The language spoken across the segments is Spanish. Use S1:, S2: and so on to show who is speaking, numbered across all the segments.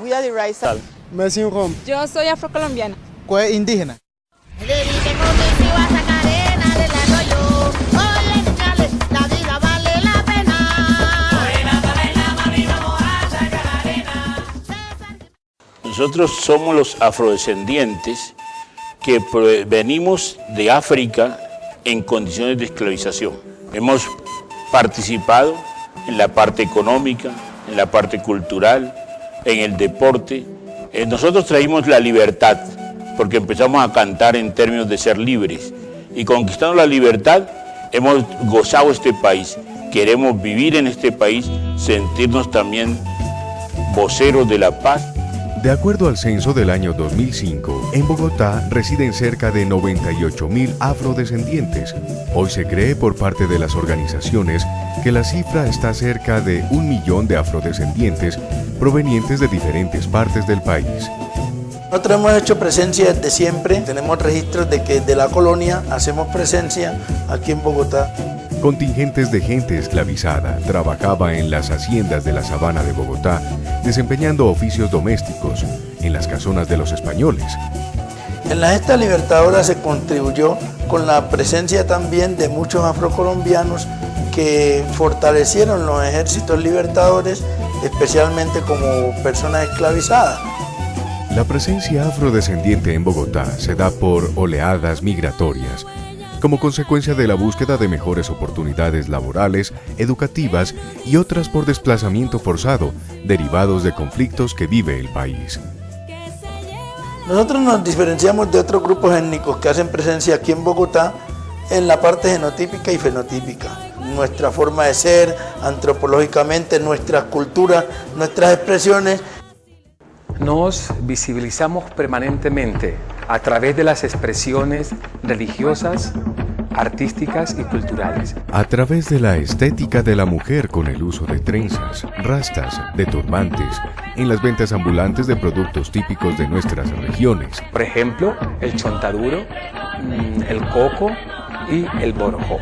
S1: Vida de Raíza.
S2: Messi Rom.
S3: Yo soy afrocolombiana.
S2: ¿Cuál es indígena?
S4: Nosotros somos los afrodescendientes que venimos de África en condiciones de esclavización. Hemos participado en la parte económica, en la parte cultural, en el deporte. Nosotros traímos la libertad porque empezamos a cantar en términos de ser libres y conquistando la libertad hemos gozado este país. Queremos vivir en este país, sentirnos también voceros de la paz.
S5: De acuerdo al censo del año 2005, en Bogotá residen cerca de 98.000 afrodescendientes. Hoy se cree por parte de las organizaciones que la cifra está cerca de 1 millón de afrodescendientes provenientes de diferentes partes del país.
S6: Nosotros hemos hecho presencia desde siempre, tenemos registros de que desde la colonia hacemos presencia aquí en Bogotá.
S5: Contingentes de gente esclavizada trabajaba en las haciendas de la sabana de Bogotá, desempeñando oficios domésticos en las casonas de los españoles.
S6: En la gesta libertadora se contribuyó con la presencia también de muchos afrocolombianos que fortalecieron los ejércitos libertadores, especialmente como personas esclavizadas.
S5: La presencia afrodescendiente en Bogotá se da por oleadas migratorias, como consecuencia de la búsqueda de mejores oportunidades laborales, educativas y otras por desplazamiento forzado, derivados de conflictos que vive el país.
S6: Nosotros nos diferenciamos de otros grupos étnicos que hacen presencia aquí en Bogotá en la parte genotípica y fenotípica. Nuestra forma de ser, antropológicamente, nuestras culturas, nuestras expresiones.
S7: Nos visibilizamos permanentemente a través de las expresiones religiosas, artísticas y culturales.
S5: A través de la estética de la mujer con el uso de trenzas, rastas, de turbantes, en las ventas ambulantes de productos típicos de nuestras regiones.
S7: Por ejemplo, el chontaduro, el coco y el borojó.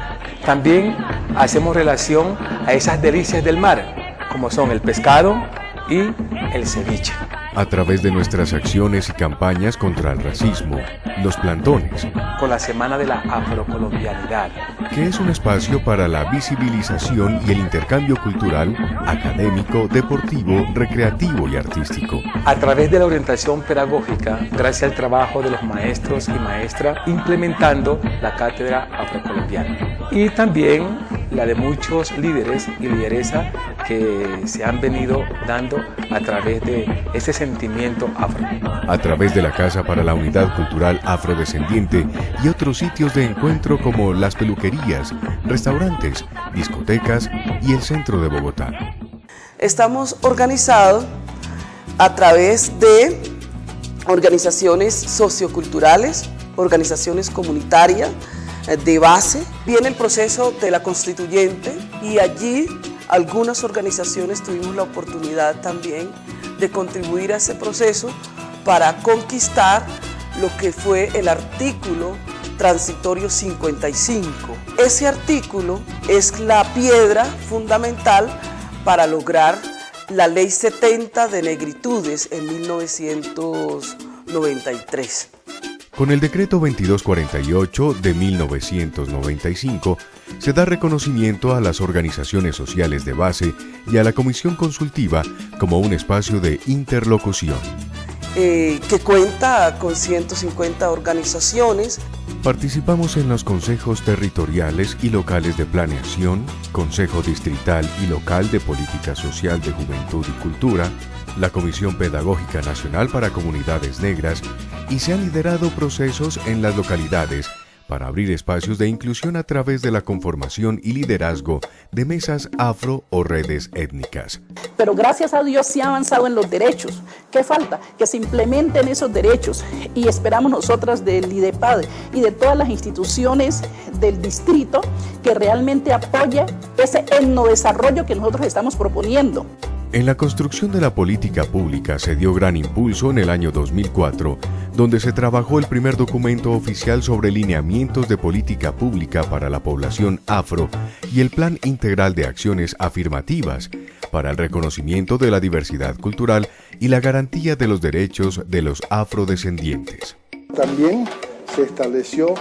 S7: También hacemos relación a esas delicias del mar, como son el pescado y el ceviche.
S5: A través de nuestras acciones y campañas contra el racismo, los plantones.
S7: Con la Semana de la Afrocolombianidad,
S5: que es un espacio para la visibilización y el intercambio cultural, académico, deportivo, recreativo y artístico.
S7: A través de la orientación pedagógica, gracias al trabajo de los maestros y maestras, implementando la cátedra afrocolombiana. Y también la de muchos líderes y lideresas que se han venido dando a través de ese sentimiento afro.
S5: A través de la Casa para la Unidad Cultural Afrodescendiente y otros sitios de encuentro como las peluquerías, restaurantes, discotecas y el centro de Bogotá.
S8: Estamos organizados a través de organizaciones socioculturales, organizaciones comunitarias, de base. Viene el proceso de la constituyente y allí algunas organizaciones tuvimos la oportunidad también de contribuir a ese proceso para conquistar lo que fue el artículo transitorio 55. Ese artículo es la piedra fundamental para lograr la Ley 70 de Negritudes en 1993.
S5: Con el decreto 2248 de 1995 se da reconocimiento a las organizaciones sociales de base y a la Comisión Consultiva como un espacio de interlocución.
S8: Que cuenta con 150 organizaciones.
S5: Participamos en los consejos territoriales y locales de planeación, Consejo Distrital y Local de Política Social de Juventud y Cultura, la Comisión Pedagógica Nacional para Comunidades Negras, y se han liderado procesos en las localidades para abrir espacios de inclusión a través de la conformación y liderazgo de mesas afro o redes étnicas.
S9: Pero gracias a Dios se ha avanzado en los derechos. ¿Qué falta? Que se implementen esos derechos y esperamos nosotras del IDEPAD y de todas las instituciones del distrito que realmente apoye ese etnodesarrollo que nosotros estamos proponiendo.
S5: En la construcción de la política pública se dio gran impulso en el año 2004, donde se trabajó el primer documento oficial sobre lineamientos de política pública para la población afro y el Plan Integral de Acciones Afirmativas para el reconocimiento de la diversidad cultural y la garantía de los derechos de los afrodescendientes.
S1: También se estableció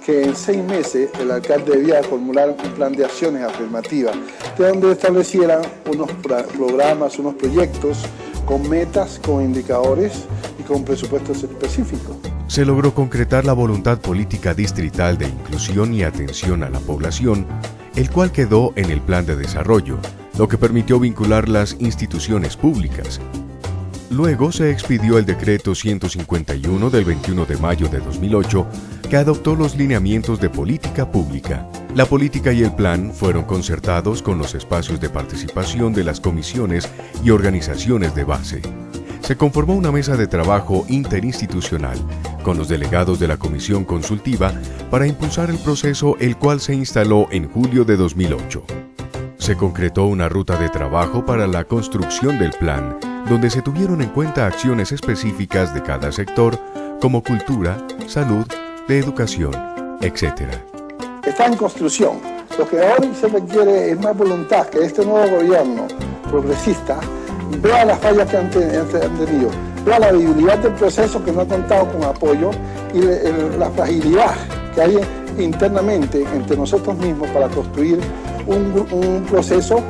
S1: que en 6 meses el alcalde debía formular un plan de acciones afirmativas, de donde establecieran unos programas, unos proyectos con metas, con indicadores y con presupuestos específicos.
S5: Se logró concretar la voluntad política distrital de inclusión y atención a la población, el cual quedó en el plan de desarrollo, lo que permitió vincular las instituciones públicas. Luego se expidió el decreto 151 del 21 de mayo de 2008, que adoptó los lineamientos de política pública. La política y el plan fueron concertados con los espacios de participación de las comisiones y organizaciones de base. Se conformó una mesa de trabajo interinstitucional con los delegados de la Comisión Consultiva para impulsar el proceso, el cual se instaló en julio de 2008. Se concretó una ruta de trabajo para la construcción del plan, donde se tuvieron en cuenta acciones específicas de cada sector, como cultura, salud, de educación, etc.
S1: Está en construcción. Lo que ahora se requiere es más voluntad, que este nuevo gobierno progresista vea las fallas que han tenido, vea la debilidad del proceso que no ha contado con apoyo y la fragilidad que hay internamente entre nosotros mismos para construir un proceso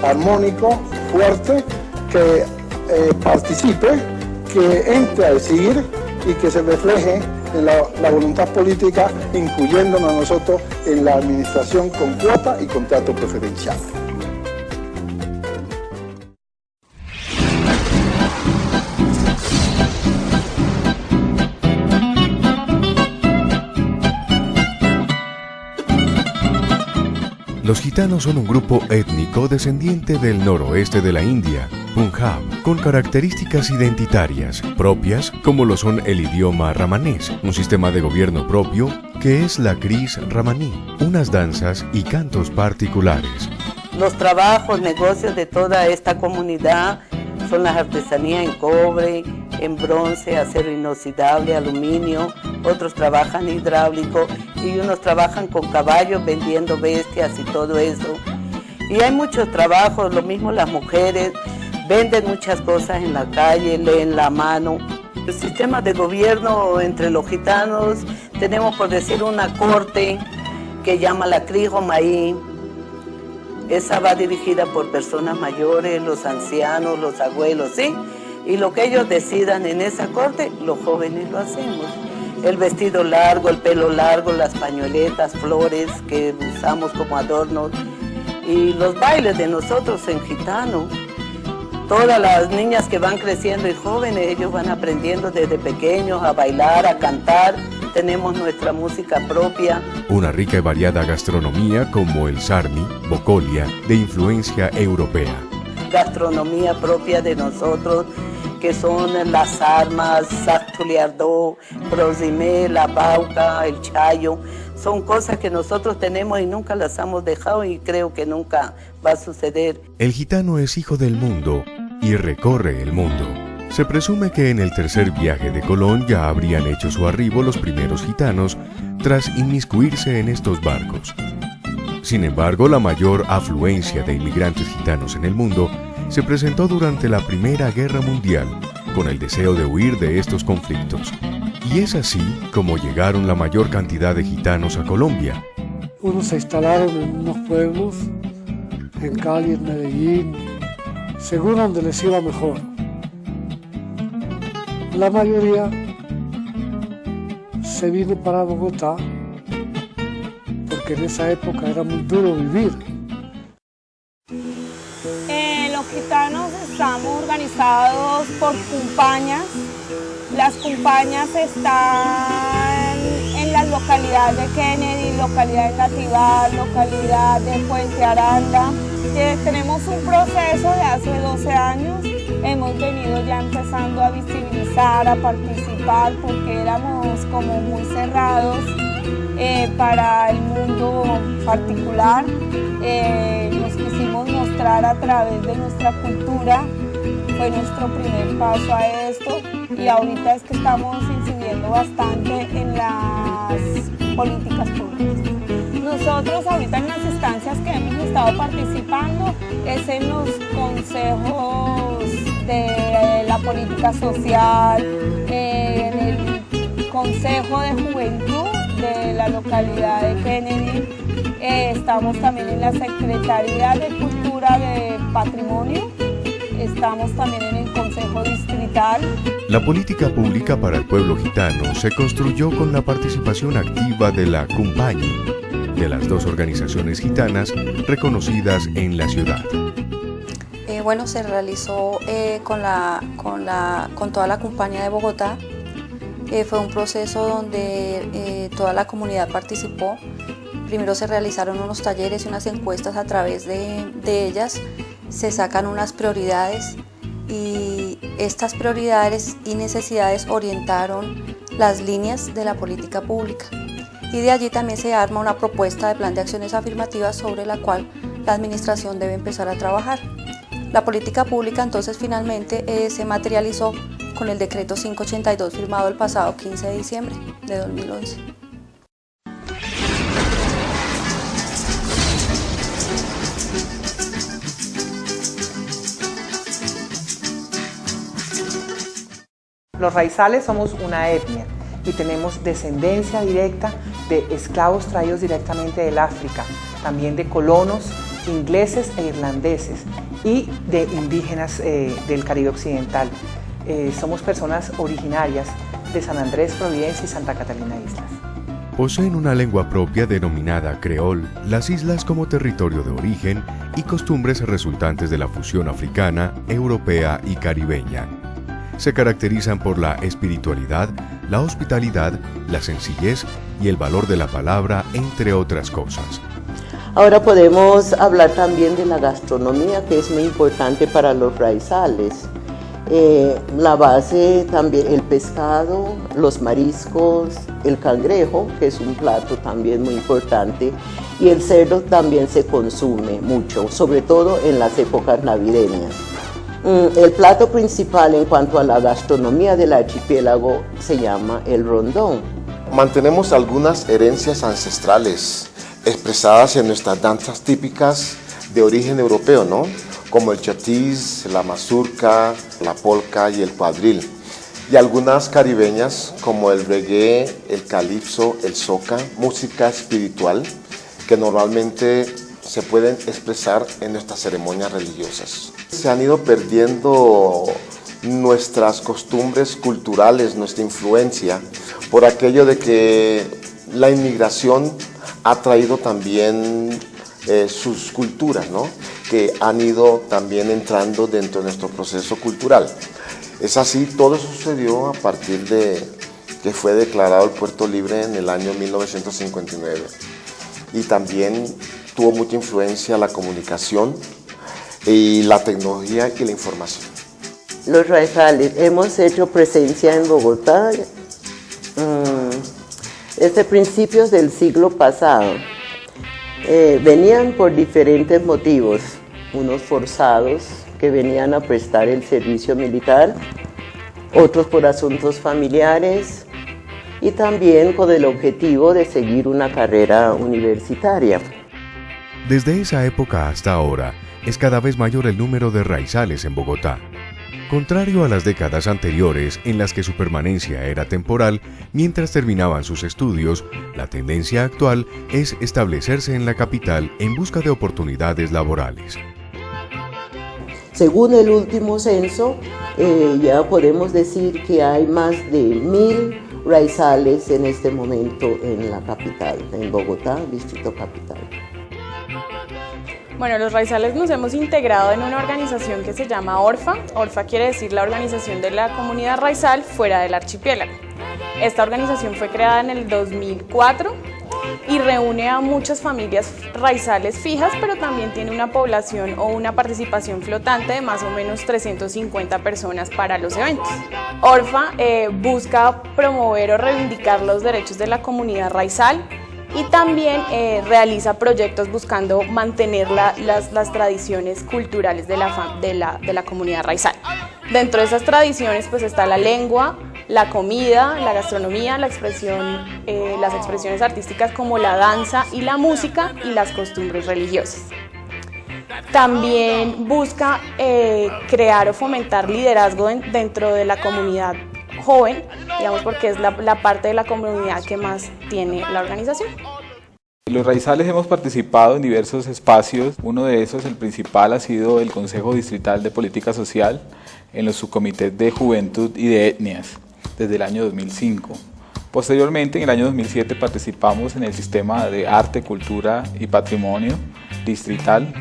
S1: armónico, fuerte, que participe, que entre a decidir y que se refleje en la voluntad política, incluyéndonos a nosotros en la administración con cuota y contrato preferencial.
S5: Los gitanos son un grupo étnico descendiente del noroeste de la India, Punjab, con características identitarias propias como lo son el idioma ramanés, un sistema de gobierno propio que es la Kris Ramaní, unas danzas y cantos particulares.
S3: Los trabajos, negocios de toda esta comunidad son las artesanías en cobre, en bronce, acero inoxidable, aluminio, otros trabajan hidráulico y unos trabajan con caballos vendiendo bestias y todo eso. Y hay muchos trabajos, lo mismo las mujeres, venden muchas cosas en la calle, leen la mano. El sistema de gobierno entre los gitanos, tenemos por decir una corte que llama la Kris Ramaní. Esa va dirigida por personas mayores, los ancianos, los abuelos, ¿sí? Y lo que ellos decidan en esa corte, los jóvenes lo hacemos. El vestido largo, el pelo largo, las pañoletas, flores que usamos como adornos. Y los bailes de nosotros en gitano. Todas las niñas que van creciendo y jóvenes, ellos van aprendiendo desde pequeños a bailar, a cantar. Tenemos nuestra música propia. Una rica y variada gastronomía como el sarmi, bocolia, de influencia europea. Gastronomía propia de nosotros, que son las armas, sactuliardó, prosimé, la bauca, el chayo. Son cosas que nosotros tenemos y nunca las hemos dejado y creo que nunca va a suceder. El gitano es hijo del mundo y recorre el mundo. Se presume que en el tercer viaje de Colón ya habrían hecho su arribo los primeros gitanos tras inmiscuirse en estos barcos. Sin embargo, la mayor afluencia de inmigrantes gitanos en el mundo se presentó durante la Primera Guerra Mundial, con el deseo de huir de estos conflictos. Y es así como llegaron la mayor cantidad de gitanos a Colombia.
S10: Unos se instalaron en unos pueblos, en Cali, en Medellín, según donde les iba mejor. La mayoría se vino para Bogotá, porque en esa época era muy duro vivir.
S11: Los gitanos estamos organizados por cumpañas. Las cumpañas están en las localidades de Kennedy, localidad de Natividad, localidad de Puente Aranda. Tenemos un proceso de hace 12 años. Hemos venido ya empezando a visibilizar, a participar, porque éramos como muy cerrados para el mundo particular. Nos quisimos mostrar a través de nuestra cultura, fue nuestro primer paso a esto y ahorita es que estamos incidiendo bastante en las políticas públicas. Nosotros ahorita en las instancias que hemos estado participando es en los consejos de la política social, en el consejo de juventud de la localidad de Kennedy, estamos también en la Secretaría de Cultura de Patrimonio, estamos también en el Consejo Distrital.
S5: La política pública para el pueblo gitano se construyó con la participación activa de la Cumpañi, de las dos organizaciones gitanas reconocidas en la ciudad.
S12: Bueno, se realizó con toda la Cumpañi de Bogotá. Fue un proceso donde toda la comunidad participó. Primero se realizaron unos talleres y unas encuestas a través de ellas. Se sacan unas prioridades y estas prioridades y necesidades orientaron las líneas de la política pública. Y de allí también se arma una propuesta de plan de acciones afirmativas sobre la cual la administración debe empezar a trabajar. La política pública entonces finalmente se materializó con el decreto 582 firmado el pasado 15 de diciembre de 2011.
S13: Los raizales somos una etnia y tenemos descendencia directa de esclavos traídos directamente del África, también de colonos ingleses e irlandeses y de indígenas del Caribe Occidental. Somos personas originarias de San Andrés, Providencia y Santa Catalina Islas.
S5: Poseen una lengua propia denominada creol, las islas como territorio de origen y costumbres resultantes de la fusión africana, europea y caribeña. Se caracterizan por la espiritualidad, la hospitalidad, la sencillez y el valor de la palabra, entre otras cosas.
S3: Ahora podemos hablar también de la gastronomía, que es muy importante para los raizales. La base también, el pescado, los mariscos, el cangrejo, que es un plato también muy importante, y el cerdo también se consume mucho, sobre todo en las épocas navideñas. El plato principal en cuanto a la gastronomía del archipiélago se llama el rondón.
S14: Mantenemos algunas herencias ancestrales expresadas en nuestras danzas típicas de origen europeo, ¿no? Como el chatiz, la mazurca, la polca y el cuadril. Y algunas caribeñas como el reggae, el calipso, el soca, música espiritual que normalmente se pueden expresar en nuestras ceremonias religiosas. Se han ido perdiendo nuestras costumbres culturales, nuestra influencia, por aquello de que la inmigración ha traído también sus culturas, ¿no? Que han ido también entrando dentro de nuestro proceso cultural. Es así, todo sucedió a partir de que fue declarado el puerto libre en el año 1959. Y también tuvo mucha influencia la comunicación y la tecnología y la información.
S3: Los raizales, hemos hecho presencia en Bogotá desde principios del siglo pasado. Venían por diferentes motivos, unos forzados que venían a prestar el servicio militar, otros por asuntos familiares y también con el objetivo de seguir una carrera universitaria.
S5: Desde esa época hasta ahora, es cada vez mayor el número de raizales en Bogotá. Contrario a las décadas anteriores en las que su permanencia era temporal mientras terminaban sus estudios, la tendencia actual es establecerse en la capital en busca de oportunidades laborales.
S3: Según el último censo, ya podemos decir que hay más de 1000 raizales en este momento en la capital, en Bogotá, Distrito Capital.
S15: Bueno, los raizales nos hemos integrado en una organización que se llama ORFA. ORFA quiere decir la Organización de la Comunidad Raizal fuera del archipiélago. Esta organización fue creada en el 2004 y reúne a muchas familias raizales fijas, pero también tiene una población o una participación flotante de más o menos 350 personas para los eventos. ORFA busca promover o reivindicar los derechos de la comunidad raizal y también realiza proyectos buscando mantener las tradiciones culturales de la comunidad raizal. Dentro de esas tradiciones pues está la lengua, la comida, la gastronomía, las expresiones artísticas como la danza y la música y las costumbres religiosas. También busca crear o fomentar liderazgo dentro de la comunidad joven, digamos, porque es la parte de la comunidad que más tiene la organización.
S16: Los raizales hemos participado en diversos espacios. Uno de esos, el principal, ha sido el Consejo Distrital de Política Social en los subcomités de Juventud y de Etnias desde el año 2005. Posteriormente, en el año 2007, participamos en el Sistema de Arte, Cultura y Patrimonio Distrital.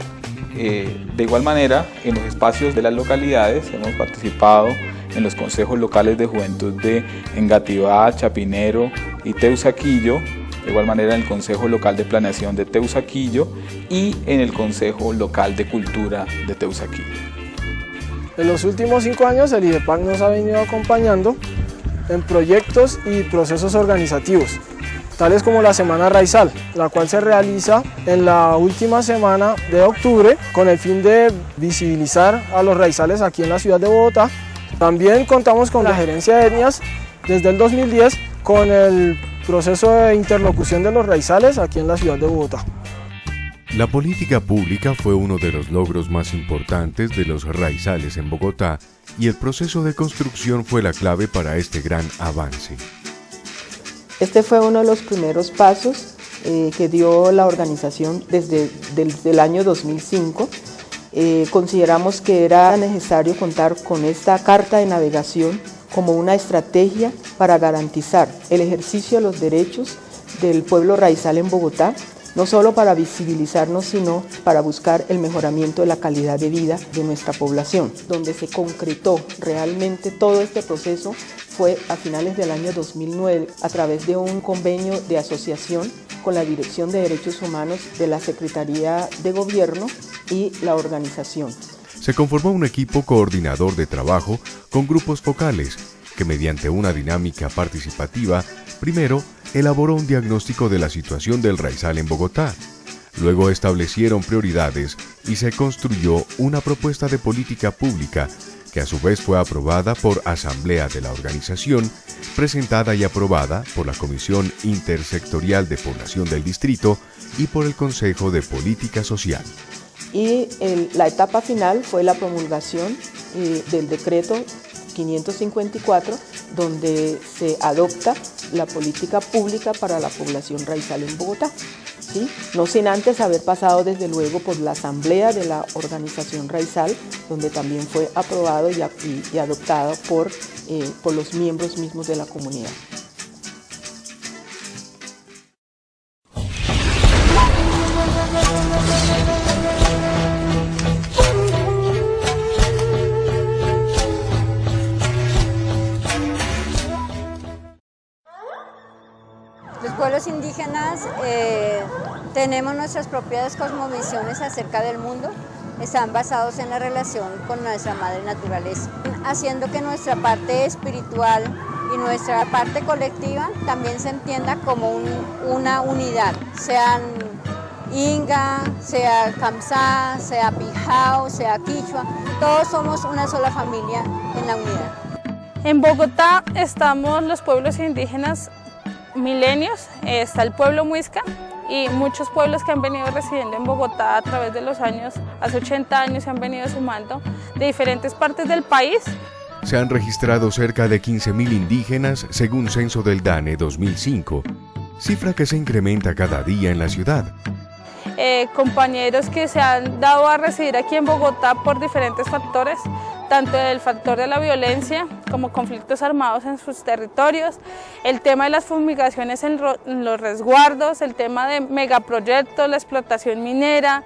S16: De igual manera, en los espacios de las localidades hemos participado en los consejos locales de juventud de Engativá, Chapinero y Teusaquillo, de igual manera en el Consejo Local de Planeación de Teusaquillo y en el Consejo Local de Cultura de Teusaquillo.
S17: En los últimos 5 años el IDEPAC nos ha venido acompañando en proyectos y procesos organizativos, tales como la Semana Raizal, la cual se realiza en la última semana de octubre con el fin de visibilizar a los raizales aquí en la ciudad de Bogotá. También contamos con la Gerencia de Etnias desde el 2010 con el proceso de interlocución de los raizales aquí en la ciudad de Bogotá.
S5: La política pública fue uno de los logros más importantes de los raizales en Bogotá y el proceso de construcción fue la clave para este gran avance.
S18: Este fue uno de los primeros pasos que dio la organización desde el año 2005. Consideramos que era necesario contar con esta carta de navegación como una estrategia para garantizar el ejercicio de los derechos del pueblo raizal en Bogotá, no solo para visibilizarnos, sino para buscar el mejoramiento de la calidad de vida de nuestra población. Donde se concretó realmente todo este proceso fue a finales del año 2009 a través de un convenio de asociación con la Dirección de Derechos Humanos de la Secretaría de Gobierno y la organización.
S5: Se conformó un equipo coordinador de trabajo con grupos focales que mediante una dinámica participativa, primero elaboró un diagnóstico de la situación del raizal en Bogotá, luego establecieron prioridades y se construyó una propuesta de política pública que a su vez fue aprobada por asamblea de la organización, presentada y aprobada por la Comisión Intersectorial de Población del Distrito y por el Consejo de Política Social.
S18: Y la etapa final fue la promulgación del decreto 554, donde se adopta la política pública para la población raizal en Bogotá, ¿sí? No sin antes haber pasado desde luego por la asamblea de la organización raizal, donde también fue aprobado y adoptado por los miembros mismos de la comunidad.
S19: Los pueblos indígenas tenemos nuestras propias cosmovisiones acerca del mundo, están basados en la relación con nuestra madre naturaleza, haciendo que nuestra parte espiritual y nuestra parte colectiva también se entienda como una unidad, sean Inga, sea Kamsá, sea Pijao, sea Quichua, todos somos una sola familia en la unidad.
S11: En Bogotá estamos los pueblos indígenas milenios, está el pueblo Muisca y muchos pueblos que han venido residiendo en Bogotá a través de los años, hace 80 años se han venido sumando de diferentes partes del país.
S5: Se han registrado cerca de 15.000 indígenas según censo del DANE 2005, cifra que se incrementa cada día en la ciudad.
S11: Compañeros que se han dado a residir aquí en Bogotá por diferentes factores, tanto el factor de la violencia como conflictos armados en sus territorios, el tema de las fumigaciones en los resguardos, el tema de megaproyectos, la explotación minera,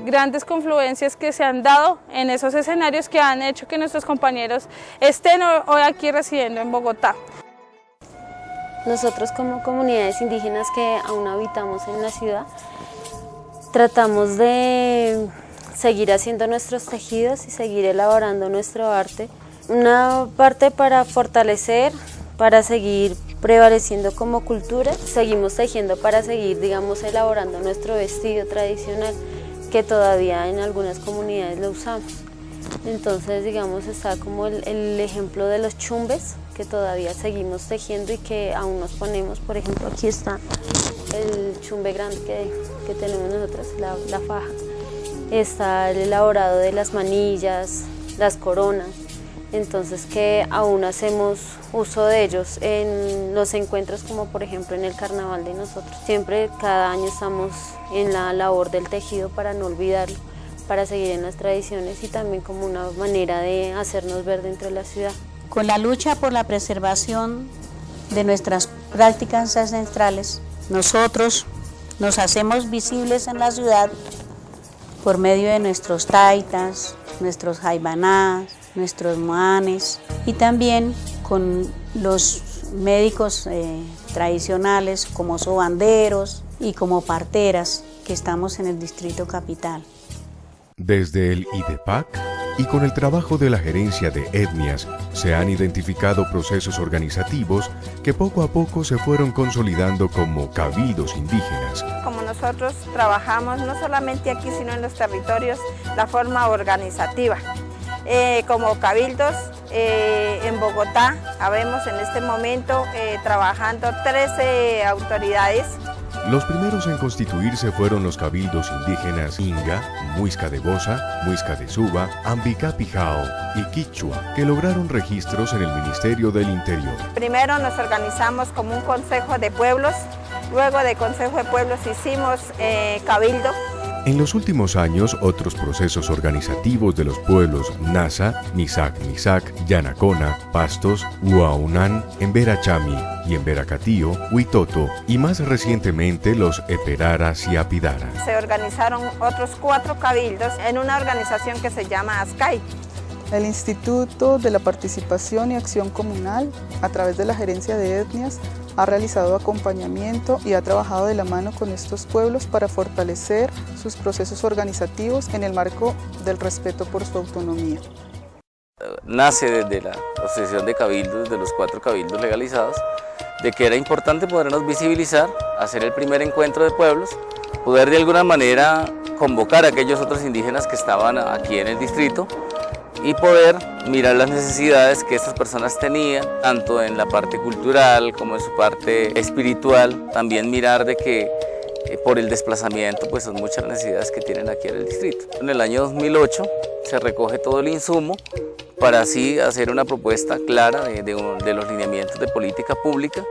S11: grandes confluencias que se han dado en esos escenarios que han hecho que nuestros compañeros estén hoy aquí residiendo en Bogotá.
S20: Nosotros como comunidades indígenas que aún habitamos en la ciudad, tratamos de seguir haciendo nuestros tejidos y seguir elaborando nuestro arte. Una parte para fortalecer, para seguir prevaleciendo como cultura. Seguimos tejiendo para seguir, digamos, elaborando nuestro vestido tradicional, que todavía en algunas comunidades lo usamos. Entonces, digamos, está como el ejemplo de los chumbes, que todavía seguimos tejiendo y que aún nos ponemos. Por ejemplo, aquí está el chumbe grande que tenemos nosotros, la faja. Está el elaborado de las manillas, las coronas, entonces que aún hacemos uso de ellos en los encuentros, como por ejemplo en el carnaval de nosotros. Siempre, cada año estamos en la labor del tejido para no olvidarlo, para seguir en las tradiciones y también como una manera de hacernos ver dentro de la ciudad.
S21: Con la lucha por la preservación de nuestras prácticas ancestrales, nosotros nos hacemos visibles en la ciudad por medio de nuestros taitas, nuestros jaibanás, nuestros moanes y también con los médicos tradicionales como sobanderos y como parteras que estamos en el Distrito Capital.
S5: Desde el IDEPAC y con el trabajo de la Gerencia de Etnias se han identificado procesos organizativos que poco a poco se fueron consolidando como cabildos indígenas.
S22: Como nosotros trabajamos no solamente aquí sino en los territorios, la forma organizativa. Como cabildos en Bogotá, habemos en este momento trabajando 13 autoridades.
S5: Los primeros en constituirse fueron los cabildos indígenas Inga, Muisca de Bosa, Muisca de Suba, Ambicapijao y Quichua, que lograron registros en el Ministerio del Interior.
S22: Primero nos organizamos como un consejo de pueblos, luego de consejo de pueblos hicimos cabildo.
S5: En los últimos años, otros procesos organizativos de los pueblos Nasa, Nisac, Yanacona, Pastos, Huaunán, Emberachami y Emberacatío, Huitoto y más recientemente los Eperaras y Apidara.
S22: Se organizaron otros 4 cabildos en una organización que se llama ASCAI.
S23: El Instituto de la Participación y Acción Comunal, a través de la Gerencia de Etnias, ha realizado acompañamiento y ha trabajado de la mano con estos pueblos para fortalecer sus procesos organizativos en el marco del respeto por su autonomía.
S24: Nace desde la Asociación de Cabildos, de los 4 cabildos legalizados, de que era importante podernos visibilizar, hacer el primer encuentro de pueblos, poder de alguna manera convocar a aquellos otros indígenas que estaban aquí en el distrito y poder mirar las necesidades que estas personas tenían, tanto en la parte cultural como en su parte espiritual, también mirar de que por el desplazamiento pues son muchas las necesidades que tienen aquí en el distrito. En el año 2008 se recoge todo el insumo para así hacer una propuesta clara de los lineamientos de política pública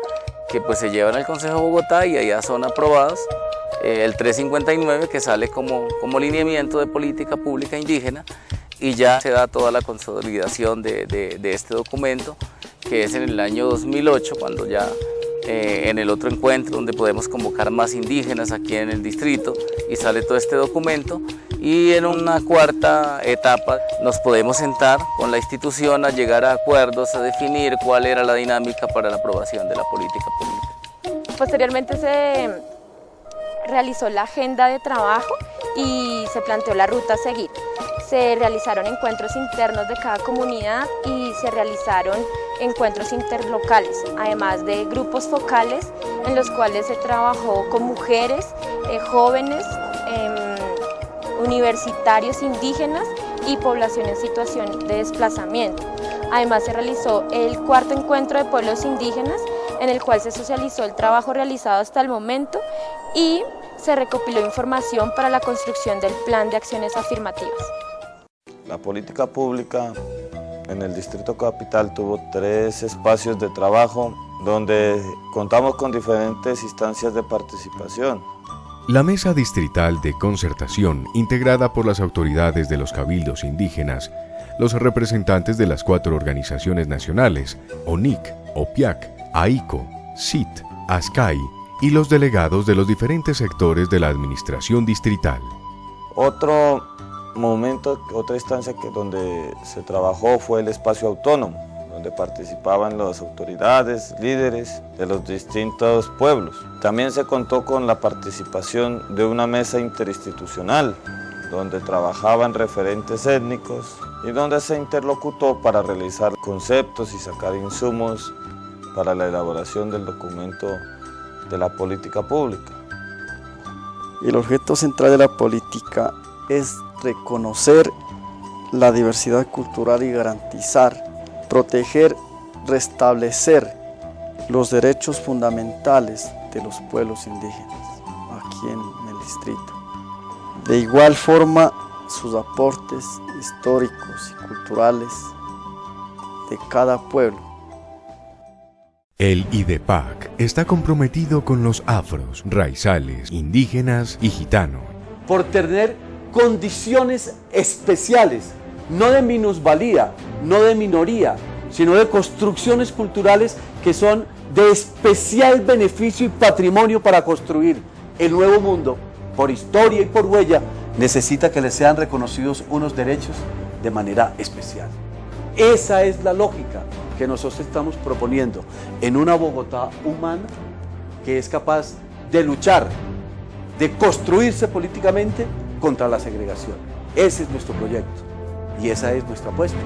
S24: que pues se llevan al Consejo de Bogotá y allá son aprobados. El 359 que sale como lineamiento de política pública indígena y ya se da toda la consolidación de este documento, que es en el año 2008, cuando ya en el otro encuentro donde podemos convocar más indígenas aquí en el distrito y sale todo este documento, y en una cuarta etapa nos podemos sentar con la institución a llegar a acuerdos, a definir cuál era la dinámica para la aprobación de la política pública.
S15: Posteriormente se realizó la agenda de trabajo y se planteó la ruta a seguir. Se realizaron encuentros internos de cada comunidad y se realizaron encuentros interlocales, además de grupos focales en los cuales se trabajó con mujeres, jóvenes, universitarios indígenas y población en situación de desplazamiento. Además se realizó el 4º encuentro de pueblos indígenas en el cual se socializó el trabajo realizado hasta el momento y se recopiló información para la construcción del plan de acciones afirmativas.
S25: La política pública en el Distrito Capital tuvo 3 espacios de trabajo donde contamos con diferentes instancias de participación.
S5: La Mesa Distrital de Concertación, integrada por las autoridades de los cabildos indígenas, los representantes de las 4 organizaciones nacionales, ONIC, OPIAC, AICO, CIT, ASCAI, y los delegados de los diferentes sectores de la administración distrital.
S25: Otro momento, otra instancia donde se trabajó fue el espacio autónomo, donde participaban las autoridades, líderes de los distintos pueblos. También se contó con la participación de una mesa interinstitucional, donde trabajaban referentes étnicos y donde se interlocutó para realizar conceptos y sacar insumos para la elaboración del documento de la política pública.
S26: El objeto central de la política es reconocer la diversidad cultural y garantizar, proteger restablecer los derechos fundamentales de los pueblos indígenas aquí en el distrito. De igual forma, sus aportes históricos y culturales de cada pueblo.
S5: El IDEPAC está comprometido con los afros, raizales, indígenas y gitanos.
S2: Por tener condiciones especiales, no de minusvalía, no de minoría, sino de construcciones culturales que son de especial beneficio y patrimonio para construir el nuevo mundo, por historia y por huella, necesita que les sean reconocidos unos derechos de manera especial. Esa es la lógica que nosotros estamos proponiendo en una Bogotá humana que es capaz de luchar, de construirse políticamente contra la segregación. Ese es nuestro proyecto y esa es nuestra apuesta.